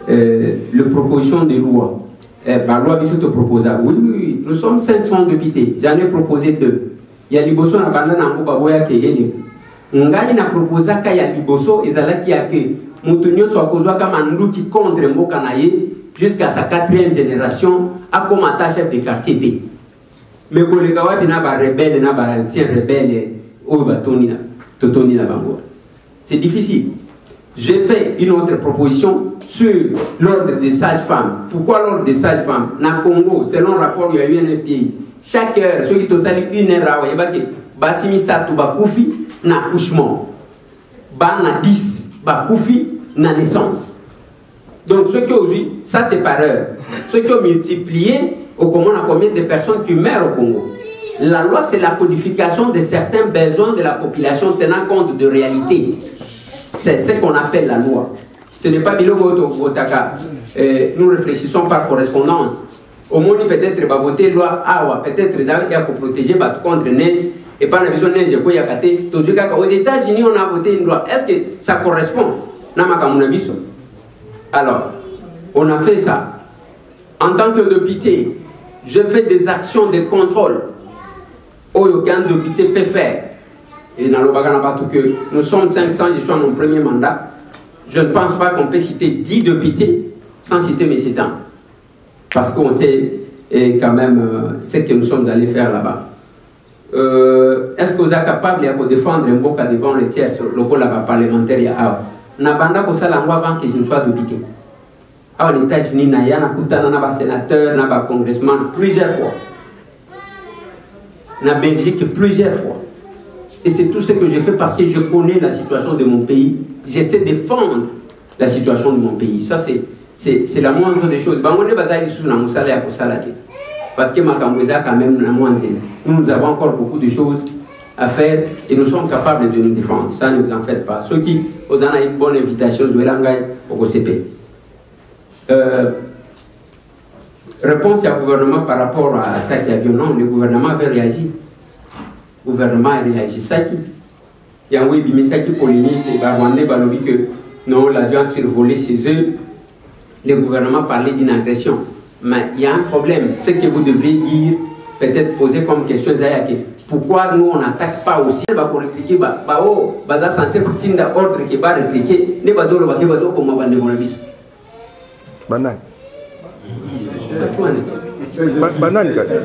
la proposition de loi. La loi Bissot te propose, oui, nous sommes 500 députés, j'en ai proposé 2. Il y a Liboso na banda na mboba boya ke yene. Ngai na proposé ka ya Liboso ezalaki ya ke mutunyo so akozwa kama nduki contre mboka na ye jusqu'à sa 4e génération a comme chef de quartier té. Mais kolega wapi na ba rebelle na ba ancien rebelle o ba tonina totoni na bango. C'est difficile. J'ai fait une autre proposition sur l'ordre des sages-femmes. Pourquoi l'ordre des sages-femmes? Na Congo, selon le rapport du UNFPA, chaque heure, ceux qui ont sali 1 heure, il y a basimi satu bakoufi na accouchement. Na 10 bakoufi na naissance. Donc ceux qui ont eu, ça c'est par heure. Ceux qui ont multiplié, au Congo, on a combien de personnes qui meurent au Congo? La loi, c'est la codification de certains besoins de la population tenant compte de réalité. C'est ce qu'on appelle la loi. Ce n'est pas Bilogo Otaka. Nous réfléchissons par correspondance. Au moins, peut-être, il va voter loi Awa. Peut-être, il y a pour protéger contre neige. Et pas la besoin de neige. Aux États-Unis, on a voté une loi. Est-ce que ça correspond? Alors, on a fait ça. En tant que député, je fais des actions de contrôle. Aucun député peut faire. Et dans le bagage, que nous sommes 500, je suis à mon premier mandat. Je ne pense pas qu'on peut citer 10 députés sans citer mes citants. Parce qu'on sait quand même ce que nous sommes allés faire là-bas. Est-ce que vous êtes capable de défendre un boca devant le tiers sur le parlementaire? Nabanda pour ça avant que je ne sois député. Alors les États-Unis, il y a un sénateur, un congressman plusieurs fois. En Belgique plusieurs fois. Et c'est tout ce que je fais parce que je connais la situation de mon pays. J'essaie de défendre la situation de mon pays. Ça, c'est la moindre des choses. Parce que Makambouza, quand même, nous avons encore beaucoup de choses à faire et nous sommes capables de nous défendre. Ça, ne vous en faites pas. Ceux qui ont une bonne invitation, au CP. Réponse au gouvernement par rapport à l'attaque avion. Non, le gouvernement avait réagi. Le gouvernement a réagi. Il y a un message polémique et Rwandais balobi que non, l'avion a survolé chez eux. Le gouvernement parlait d'une agression. Mais il y a un problème. Ce que vous devriez dire, peut-être poser comme question, pourquoi nous on n'attaque pas aussi? Il va répliquer, baza censé poutine d'ordre qui va répliquer, ne bazo le baké bazo comme bande bonabis. Banane. Banane casse.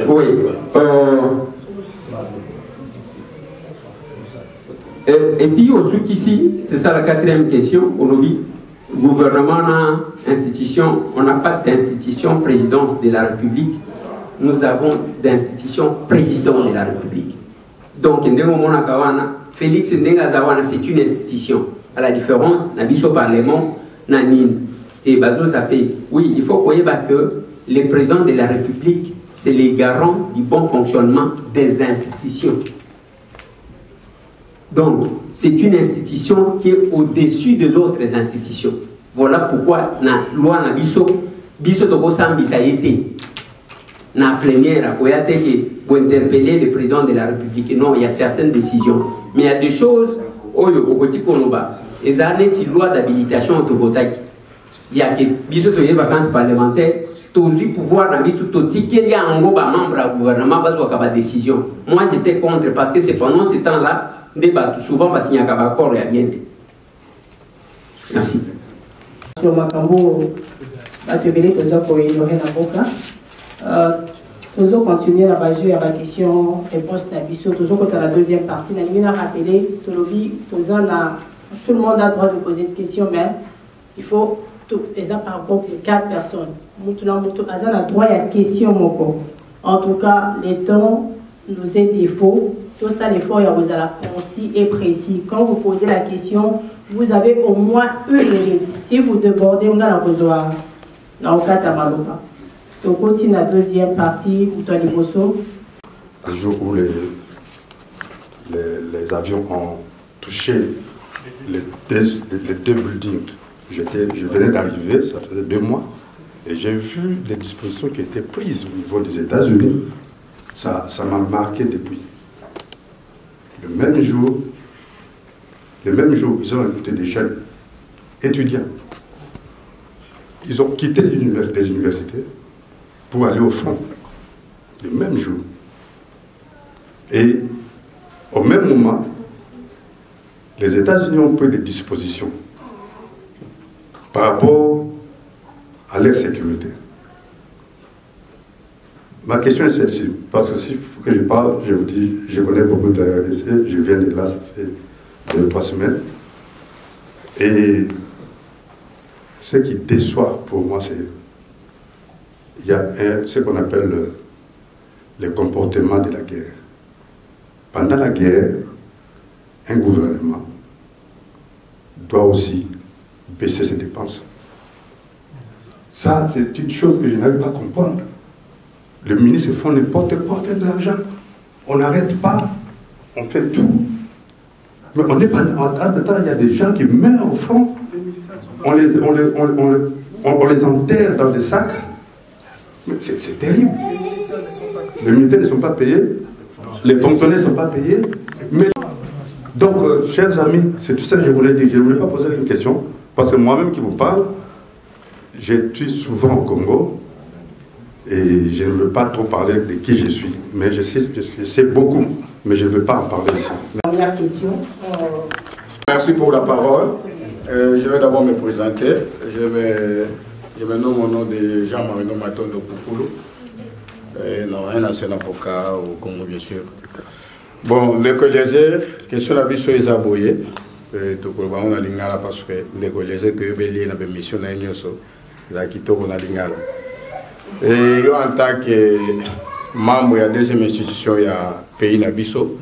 Oui. Et puis aussi ici, c'est ça la 4e question, au lobby. Gouvernement, institution, on n'a pas d'institution présidence de la République, nous avons d'institution président de la République. Donc, Félix Ndengazawana, c'est une institution. À la différence, au Parlement, et Bazo Sapé. Oui, il faut croire que le président de la République, c'est le garant du bon fonctionnement des institutions. Donc, c'est une institution qui est au-dessus des autres institutions. Voilà pourquoi la loi na biso toko sambisa été. Na plénière, pour interpeller le président de la République. Non, il y a certaines décisions. Mais il y a des choses, au côté Koloba, les années de loi d'habilitation autovoltaïque. Il y a que biso to vacances parlementaires, tous les pouvoirs dans biso to ticket en gros membre du gouvernement va soit capable décision. Moi j'étais contre parce que c'est pendant ce temps-là débat souvent parce qu'il y a un accord et rien. Merci. Sur Makambo, atelier toujours pour ignorer la boca. Toujours continuer à baser à la question réponse d'Abisso, toujours quand à la deuxième partie, la ligne à rappeler, tout le monde a le droit de poser une question, mais il faut, par rapport à 4 personnes, a le droit à la question. En tout cas, les temps nous est défaut, tout ça, l'effort est concis et précis. Quand vous posez la question, vous avez au moins une minute. Si vous débordez, on a la besoin. Donc, donc, aussi, la deuxième partie, le jour où les avions ont touché les deux buildings, je venais d'arriver, ça faisait 2 mois, et j'ai vu les dispositions qui étaient prises au niveau des États-Unis. Ça m'a marqué depuis. Le même jour, ils ont recruté des jeunes étudiants. Ils ont quitté les universités pour aller au front. Le même jour. Et au même moment, les États-Unis ont pris des dispositions par rapport à leur sécurité. Ma question est celle-ci, parce que s'il faut que je parle, je vous dis, je connais beaucoup de la RDC, je viens de là, ça fait 2 ou 3 semaines. Et ce qui déçoit pour moi, c'est il y a ce qu'on appelle le comportement de la guerre. Pendant la guerre, un gouvernement doit aussi baisser ses dépenses. Ça, c'est une chose que je n'arrive pas à comprendre. Le ministre font n'importe quoi avec de l'argent. On n'arrête pas. On fait tout. Mais on n'est pas. Entre-temps, il y a des gens qui meurent au front. On les enterre dans des sacs. Mais c'est terrible. Les militaires ne sont pas payés. Les fonctionnaires ne sont pas payés. Mais... Donc, chers amis, c'est tout ça que je voulais dire. Je ne voulais pas poser une question. Parce que moi-même qui vous parle, je suis souvent au Congo. Et je ne veux pas trop parler de qui je suis. Mais je sais beaucoup. Mais je ne veux pas en parler ici. Dernière question. Merci pour la parole. Je vais d'abord me présenter. Je me nomme au nom de Jean-Marino Matondo Poukoulou, un ancien avocat au Congo, bien sûr. Bon, les collègues, question de la mission est aboyée. On a l'ingala parce que les collègues ont été dans la mission de l'Union. Et en tant que membre de la deuxième institution, il y a pays Nabiso.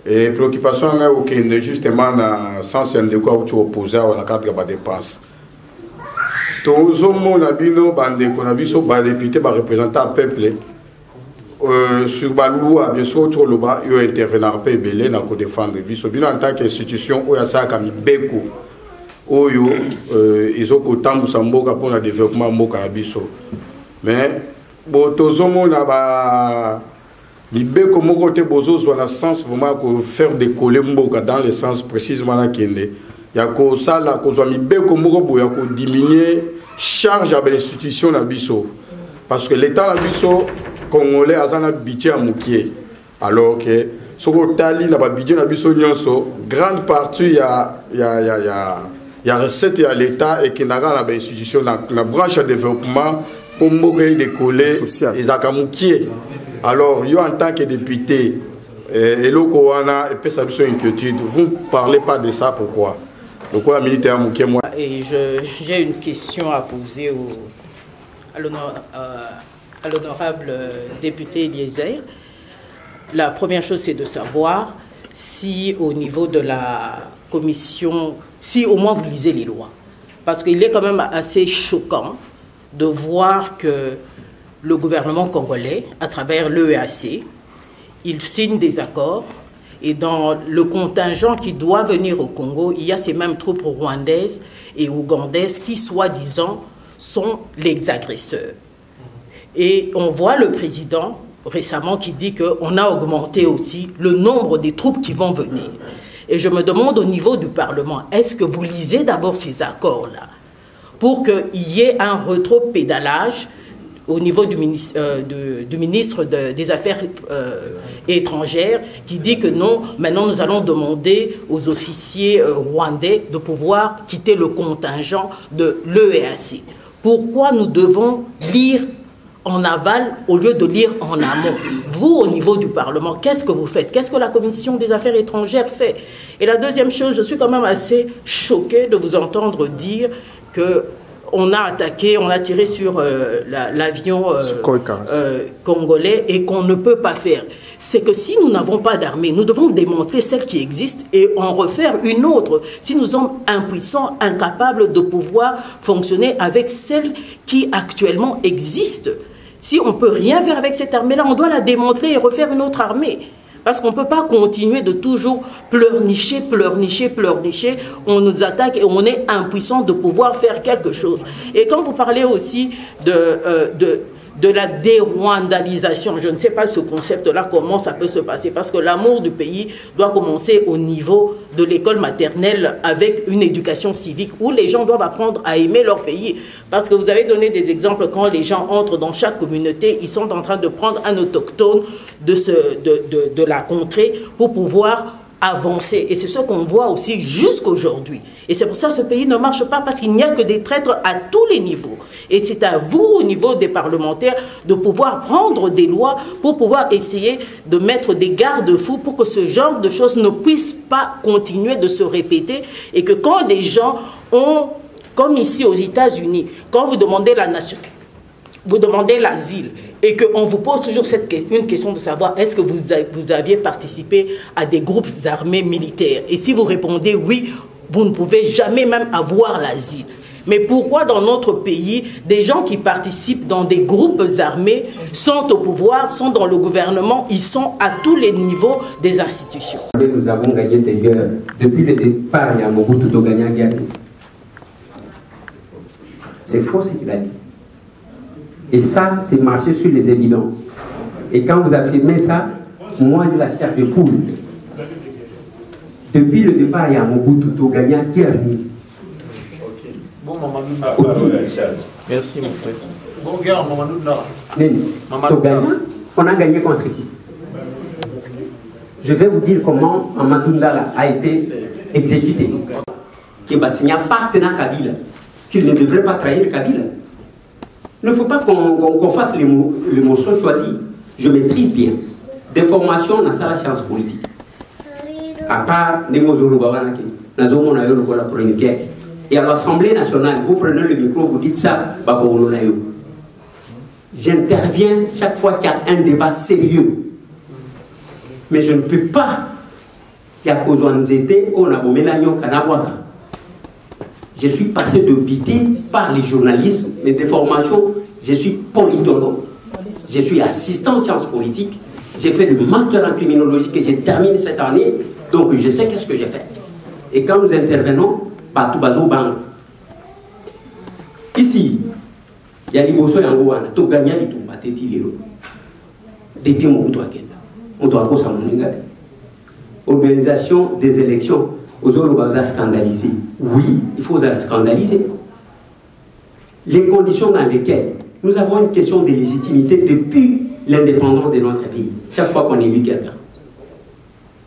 Et préoccupation est justement dans le sens de quoi tu opposes à la cadre de la dépense. Tout le monde a dit que les députés représentent le peuple. Sur la loi, bien sûr, ils ont intervenu à Belé pour défendre les biso. En tant qu'institution, il y a ça comme Beko. Ils ont autant de Samboka pour le développement de biso. Mais, tout le monde a dit que mon côté bozo soit dans le sens vraiment de faire décoller Mboka dans le sens précisément là qu'il est. Il y a que ça là que soit mis beko moko ya ko diminuer charge à l'institution na biso parce que l'état na biso congolais azana budget à mukie alors que soko tali na ba budget na biso nyonso grande partie ya recette à l'état et qui n'a pas na institution la branche de développement pour mboka décoller et zakamukie. Alors, yo en tant que député, et l'Okowana, et puis ça a une inquiétude, vous ne parlez pas de ça, pourquoi? Pourquoi la militaire Mouké, moi? Et j'ai une question à poser à l'honorable député Eliezer. La première chose, c'est de savoir si au niveau de la commission, si au moins vous lisez les lois. Parce qu'il est quand même assez choquant de voir que le gouvernement congolais, à travers l'EAC, il signe des accords Et dans le contingent qui doit venir au Congo, il y a ces mêmes troupes rwandaises et ougandaises qui, soi-disant, sont les agresseurs. Et on voit le président récemment qui dit qu'on a augmenté aussi le nombre des troupes qui vont venir. Et je me demande au niveau du Parlement, est-ce que vous lisez d'abord ces accords-là pour qu'il y ait un rétro-pédalage au niveau du ministre des Affaires étrangères qui dit que non, maintenant nous allons demander aux officiers rwandais de pouvoir quitter le contingent de l'EAC. Pourquoi nous devons lire en aval au lieu de lire en amont? Vous, au niveau du Parlement, qu'est-ce que vous faites? Qu'est-ce que la Commission des Affaires étrangères fait? Et la deuxième chose, je suis quand même assez choquée de vous entendre dire que on a attaqué, on a tiré sur l'avion congolais et qu'on ne peut pas faire. C'est que si nous n'avons pas d'armée, nous devons démanteler celle qui existe et en refaire une autre. Si nous sommes impuissants, incapables de pouvoir fonctionner avec celle qui actuellement existe, si on ne peut rien faire avec cette armée-là, on doit la démanteler et refaire une autre armée. Parce qu'on ne peut pas continuer de toujours pleurnicher, pleurnicher, pleurnicher. On nous attaque et on est impuissant de pouvoir faire quelque chose. Et quand vous parlez aussi de la dérwandalisation, je ne sais pas ce concept-là, comment ça peut se passer. Parce que l'amour du pays doit commencer au niveau de l'école maternelle avec une éducation civique où les gens doivent apprendre à aimer leur pays. Parce que vous avez donné des exemples quand les gens entrent dans chaque communauté, ils sont en train de prendre un autochtone de la contrée pour pouvoir avancer. Et c'est ce qu'on voit aussi jusqu'aujourd'hui. Et c'est pour ça que ce pays ne marche pas, parce qu'il n'y a que des traîtres à tous les niveaux. Et c'est à vous, au niveau des parlementaires, de pouvoir prendre des lois pour pouvoir essayer de mettre des garde-fous pour que ce genre de choses ne puisse pas continuer de se répéter et que quand des gens ont, comme ici aux États-Unis, quand vous demandez la nation, vous demandez l'asile et qu'on vous pose toujours une question de savoir est-ce que vous aviez participé à des groupes armés militaires. Et si vous répondez oui, vous ne pouvez jamais même avoir l'asile. Mais pourquoi dans notre pays, des gens qui participent dans des groupes armés sont au pouvoir, sont dans le gouvernement, ils sont à tous les niveaux des institutions? Nous avons gagné des guerres. Depuis le départ, il y a Mobutu de gagner la guerre. C'est faux ce qu'il a dit. Et ça, c'est marcher sur les évidences. Et quand vous affirmez ça, moi, j'ai la chair de poule. Depuis le départ, il y a Mobutu de gagner la guerre. Bon, Mamadou. Merci, mon frère. Bon, guerre, Mamadou. On a gagné contre qui? Je vais vous dire comment Mamadou Ndala a été exécuté. Il n'y a pas de Kabila, qu'il ne devrait pas trahir Kabila. Il ne faut pas qu'on fasse les motions choisies. Je maîtrise bien. Des formations dans la science politique. À part les mots et à l'Assemblée nationale, vous prenez le micro, vous dites ça, j'interviens chaque fois qu'il y a un débat sérieux. Mais je ne peux pas. Je suis passé de bité par les journalistes, mais des formations, je suis politologue. Je suis assistant en sciences politiques. J'ai fait le master en criminologie que j'ai terminé cette année, donc je sais qu'est-ce que j'ai fait. Et quand nous intervenons, ici, il y a les bossons et Angoana, tout gagnant, tout battu, depuis mon bout on doit avoir ça. Organisation des élections, aux autres scandaliser. Oui, il faut les scandaliser. Les conditions dans lesquelles nous avons une question de légitimité depuis l'indépendance de notre pays, chaque fois qu'on élit quelqu'un.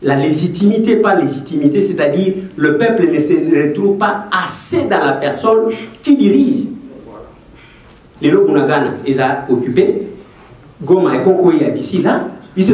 La légitimité, pas légitimité, c'est-à-dire le peuple ne se retrouve pas assez dans la personne qui dirige. Les Lobunagana, ils ont occupé. Goma et Kongo, il y a d'ici là, ils se